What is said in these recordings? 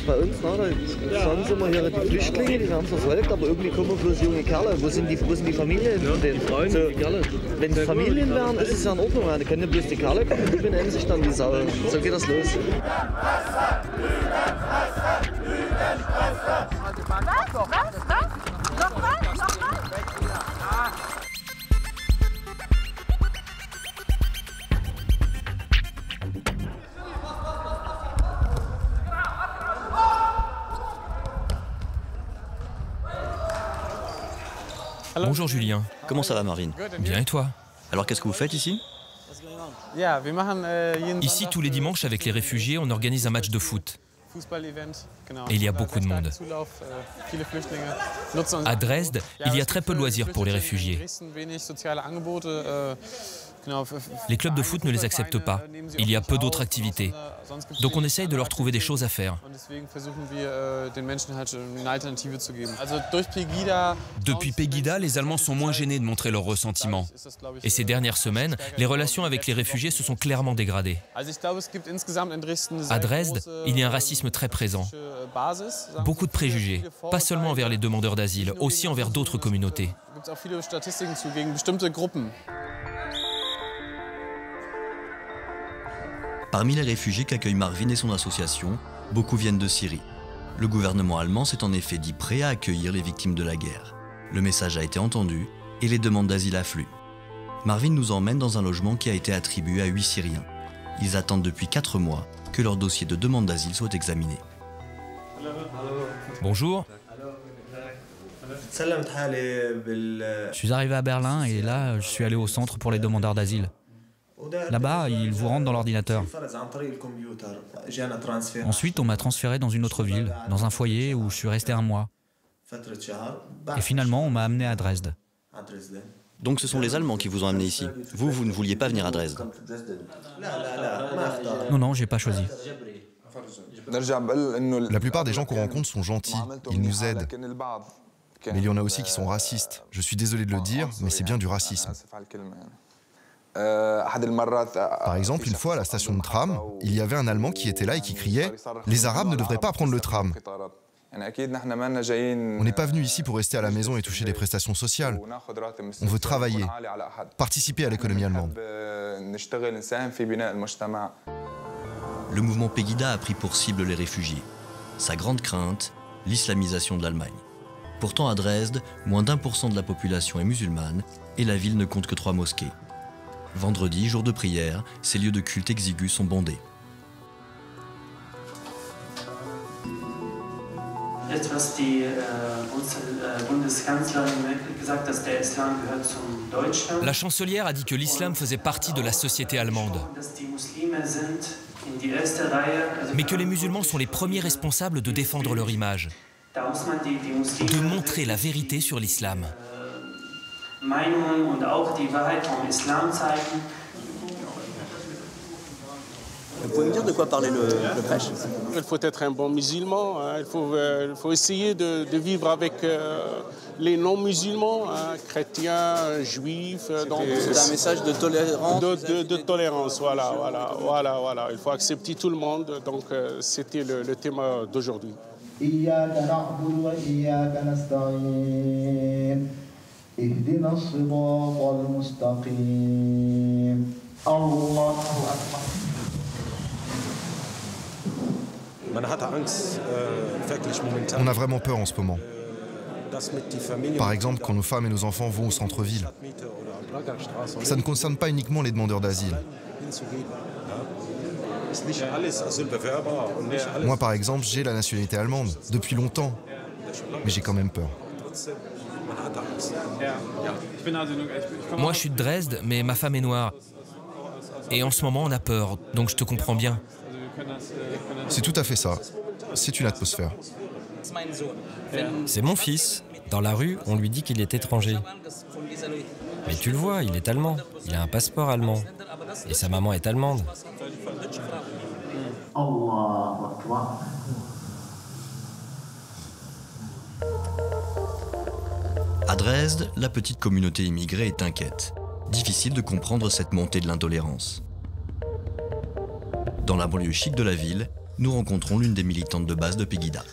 jetzt bei uns, ne? Da sonst immer hier die Flüchtlinge, die werden verfolgt, aber irgendwie kommen bloß junge Kerle. Wo sind die Familien von denen? Freunde, So, die Kerle. wenn es Familien wären, ist es ja in Ordnung. Da können bloß die Kerle kommen, die benennen sich dann die Sau. So geht das los. Bonjour Julien. Comment ça va Marvin? Bien et toi? Alors qu'est-ce que vous faites ici? Ici, tous les dimanches, avec les réfugiés, on organise un match de foot. Et il y a beaucoup de monde. À Dresde, il y a très peu de loisirs pour les réfugiés. Les clubs de foot ne les acceptent pas. Il y a peu d'autres activités. Donc on essaye de leur trouver des choses à faire. Depuis Pegida, les Allemands sont moins gênés de montrer leurs ressentiments. Et ces dernières semaines, les relations avec les réfugiés se sont clairement dégradées. À Dresde, il y a un racisme très présent. Beaucoup de préjugés, pas seulement envers les demandeurs d'asile, aussi envers d'autres communautés. Parmi les réfugiés qu'accueille Marvin et son association, beaucoup viennent de Syrie. Le gouvernement allemand s'est en effet dit prêt à accueillir les victimes de la guerre. Le message a été entendu et les demandes d'asile affluent. Marvin nous emmène dans un logement qui a été attribué à 8 Syriens. Ils attendent depuis 4 mois que leur dossier de demande d'asile soit examiné. Bonjour. Je suis arrivé à Berlin et là, je suis allé au centre pour les demandeurs d'asile. Là-bas, ils vous rentrent dans l'ordinateur. Ensuite, on m'a transféré dans une autre ville, dans un foyer où je suis resté 1 mois. Et finalement, on m'a amené à Dresde. Donc ce sont les Allemands qui vous ont amené ici. Vous ne vouliez pas venir à Dresde. Non, j'ai pas choisi. La plupart des gens qu'on rencontre sont gentils, ils nous aident. Mais il y en a aussi qui sont racistes. Je suis désolé de le dire, mais c'est bien du racisme. Par exemple, une fois à la station de tram, il y avait un Allemand qui était là et qui criait « Les Arabes ne devraient pas prendre le tram ». On n'est pas venu ici pour rester à la maison et toucher des prestations sociales. On veut travailler, participer à l'économie allemande. Le mouvement Pegida a pris pour cible les réfugiés. Sa grande crainte, l'islamisation de l'Allemagne. Pourtant à Dresde, moins d'1% de la population est musulmane et la ville ne compte que 3 mosquées. Vendredi, jour de prière, ces lieux de culte exigus sont bondés. La chancelière a dit que l'islam faisait partie de la société allemande. Mais que les musulmans sont les premiers responsables de défendre leur image, de montrer la vérité sur l'islam. Vous pouvez me dire de quoi parlait le prêche? Il faut être un bon musulman, hein. Il faut essayer de vivre avec les non-musulmans, hein, chrétiens, juifs. C'est un message de tolérance. De tolérance, voilà. Il faut accepter tout le monde, donc c'était le thème d'aujourd'hui. On a vraiment peur en ce moment. Par exemple, quand nos femmes et nos enfants vont au centre-ville. Ça ne concerne pas uniquement les demandeurs d'asile. Moi, par exemple, j'ai la nationalité allemande, depuis longtemps. Mais j'ai quand même peur. Moi, je suis de Dresde, mais ma femme est noire. Et en ce moment, on a peur, donc je te comprends bien. C'est tout à fait ça. C'est une atmosphère. C'est mon fils. Dans la rue, on lui dit qu'il est étranger. Mais tu le vois, il est allemand. Il a un passeport allemand. Et sa maman est allemande. À Dresde, la petite communauté immigrée est inquiète. Difficile de comprendre cette montée de l'intolérance. Dans la banlieue chic de la ville, nous rencontrons l'une des militantes de base de Pegida.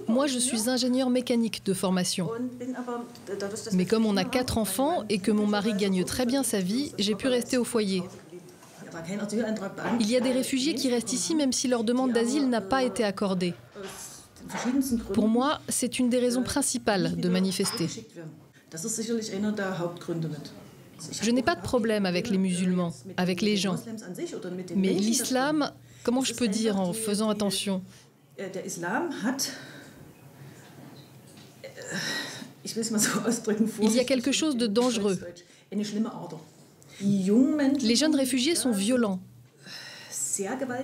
Moi, je suis ingénieur mécanique de formation. Mais comme on a 4 enfants et que mon mari gagne très bien sa vie, j'ai pu rester au foyer. Il y a des réfugiés qui restent ici même si leur demande d'asile n'a pas été accordée. Pour moi, c'est une des raisons principales de manifester. Je n'ai pas de problème avec les musulmans, avec les gens. Mais l'islam, comment je peux dire en faisant attention ? Il y a quelque chose de dangereux. Les jeunes réfugiés sont violents.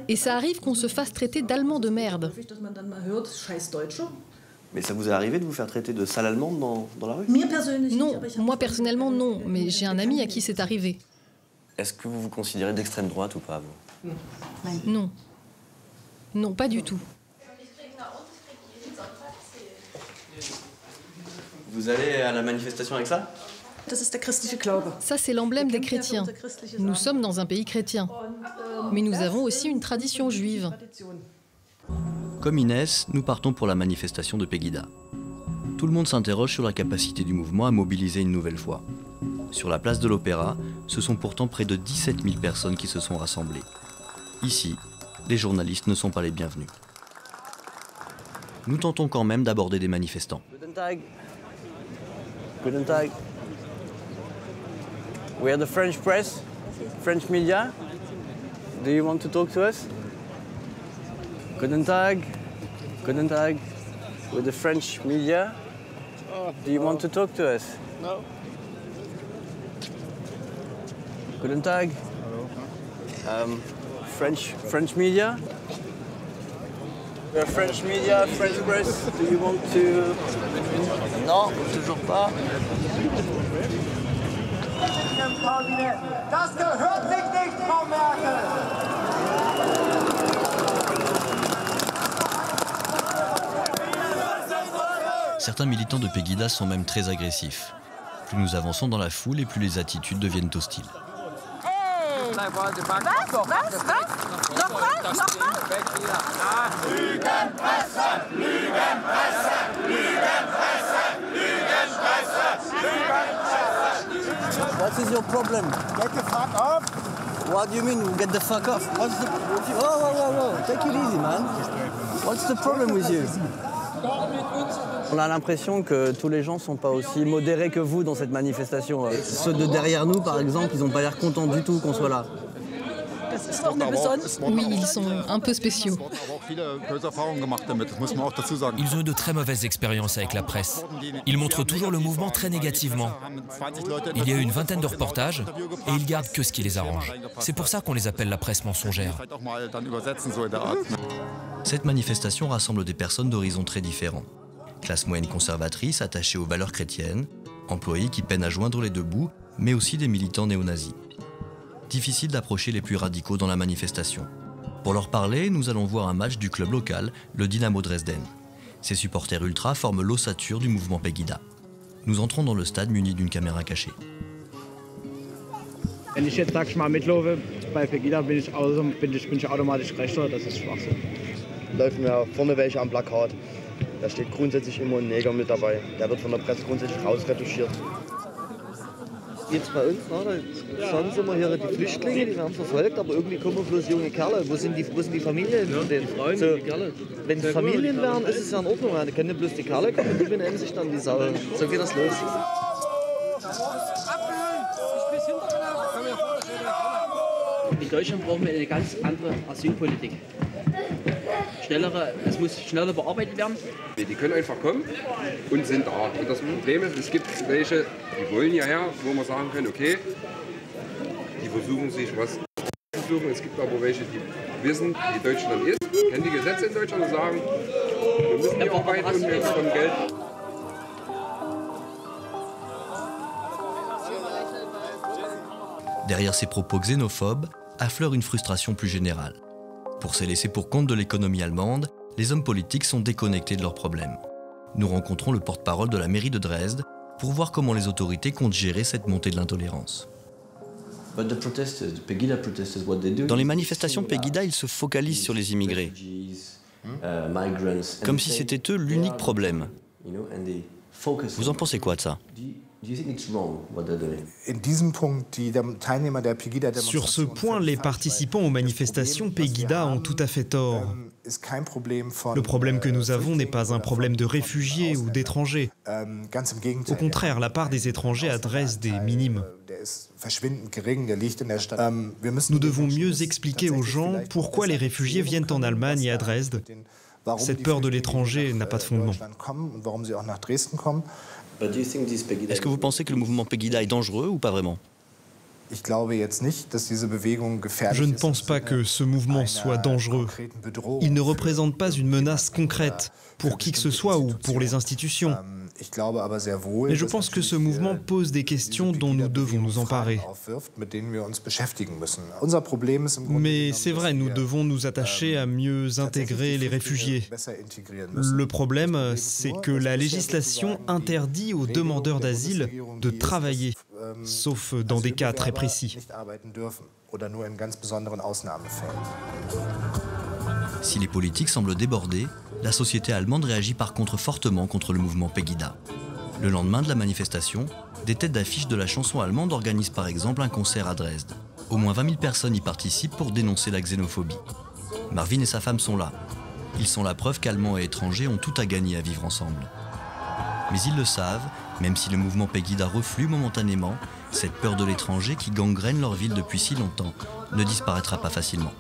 Et ça arrive qu'on se fasse traiter d'Allemands de merde. Mais ça vous est arrivé de vous faire traiter de sale allemande dans la rue? Non, moi personnellement non, mais j'ai un ami à qui c'est arrivé. Est-ce que vous vous considérez d'extrême droite ou pas, vous? Non. Non, pas du tout. Vous allez à la manifestation avec ça? Ça, c'est l'emblème des chrétiens. Nous sommes dans un pays chrétien. Mais nous avons aussi une tradition juive. Comme Inès, nous partons pour la manifestation de Pegida. Tout le monde s'interroge sur la capacité du mouvement à mobiliser une nouvelle fois. Sur la place de l'Opéra, ce sont pourtant près de 17 000 personnes qui se sont rassemblées. Ici, les journalistes ne sont pas les bienvenus. Nous tentons quand même d'aborder des manifestants. Guten Tag. Guten Tag. We are the French press, French media. Do you want to talk to us? Guten Tag. Guten Tag. We're the French media. Do you want to talk to us? No. Guten Tag. French media. We're French media, French press. Do you want to? Non, toujours pas. Das gehört sich nicht, Frau Merkel! Certains militants de Pegida sont même très agressifs. Plus nous avançons dans la foule et plus les attitudes deviennent hostiles. What is your problem? Get the fuck off! What do you mean, get the fuck off? What's the... Whoa. Take it easy, man. What's the problem with you? On a l'impression que tous les gens ne sont pas aussi modérés que vous dans cette manifestation. Ceux de derrière nous, par exemple, ils n'ont pas l'air contents du tout qu'on soit là. Oui, ils sont un peu spéciaux. Ils ont eu de très mauvaises expériences avec la presse. Ils montrent toujours le mouvement très négativement. Il y a eu une vingtaine de reportages et ils gardent que ce qui les arrange. C'est pour ça qu'on les appelle la presse mensongère. Cette manifestation rassemble des personnes d'horizons très différents. Classe moyenne conservatrice attachée aux valeurs chrétiennes, employés qui peinent à joindre les deux bouts, mais aussi des militants néo-nazis. Difficile d'approcher les plus radicaux dans la manifestation. Pour leur parler, nous allons voir un match du club local, le Dynamo Dresden. Ces supporters ultra forment l'ossature du mouvement Pegida. Nous entrons dans le stade munis d'une caméra cachée. Wenn ich jetzt, sag ich mal, mitlaufe bei Pegida, bin ich automatisch rechter, das ist Schwachsinn. Läuft mir vorne welche am Plakat. Da steht grundsätzlich immer ein Neger mit dabei. Der wird von der Presse grundsätzlich rausretuschiert. Jetzt bei uns, schauen Sie mal hier, die Flüchtlinge, die werden verfolgt, aber irgendwie kommen bloß junge Kerle. Wo sind die Familien? Ja, die Frauen so, die Kerle. Wenn es Familien wären, ist es ja in Ordnung. Da können bloß die Kerle kommen und die benennen sich dann die Sau. So geht das los. In Deutschland brauchen wir eine ganz andere Asylpolitik. Es muss schneller bearbeitet werden. Die können einfach kommen und sind da. Und das Problem ist, es gibt welche, die wollen hierher, wo man sagen kann, okay, die versuchen sich was zu suchen. Es gibt aber welche, die wissen, wie Deutschland ist, kennen die Gesetze in Deutschland und sagen, wir müssen hier arbeiten und wir bekommen Geld. Derrière ces propos xénophobes, affleure une frustration plus générale. Pour se laisser pour compte de l'économie allemande, les hommes politiques sont déconnectés de leurs problèmes. Nous rencontrons le porte-parole de la mairie de Dresde pour voir comment les autorités comptent gérer cette montée de l'intolérance. Dans les manifestations Pegida, ils se focalisent sur les immigrés, comme si c'était eux l'unique problème. Vous en pensez quoi de ça? Sur ce point, les participants aux manifestations Pegida ont tout à fait tort. Le problème que nous avons n'est pas un problème de réfugiés ou d'étrangers. Au contraire, la part des étrangers à Dresde est minime. Nous devons mieux expliquer aux gens pourquoi les réfugiés viennent en Allemagne et à Dresde. Cette peur de l'étranger n'a pas de fondement. Est-ce que vous pensez que le mouvement Pegida est dangereux ou pas vraiment? Je ne pense pas que ce mouvement soit dangereux. Il ne représente pas une menace concrète pour qui que ce soit ou pour les institutions. Mais je pense que ce mouvement pose des questions dont nous devons nous emparer. Mais c'est vrai, nous devons nous attacher à mieux intégrer les réfugiés. Le problème, c'est que la législation interdit aux demandeurs d'asile de travailler, sauf dans des cas très précis. Si les politiques semblent débordés, la société allemande réagit par contre fortement contre le mouvement Pegida. Le lendemain de la manifestation, des têtes d'affiche de la chanson allemande organisent par exemple un concert à Dresde. Au moins 20 000 personnes y participent pour dénoncer la xénophobie. Marvin et sa femme sont là. Ils sont la preuve qu'Allemands et étrangers ont tout à gagner à vivre ensemble. Mais ils le savent, même si le mouvement Pegida reflue momentanément, cette peur de l'étranger qui gangrène leur ville depuis si longtemps ne disparaîtra pas facilement.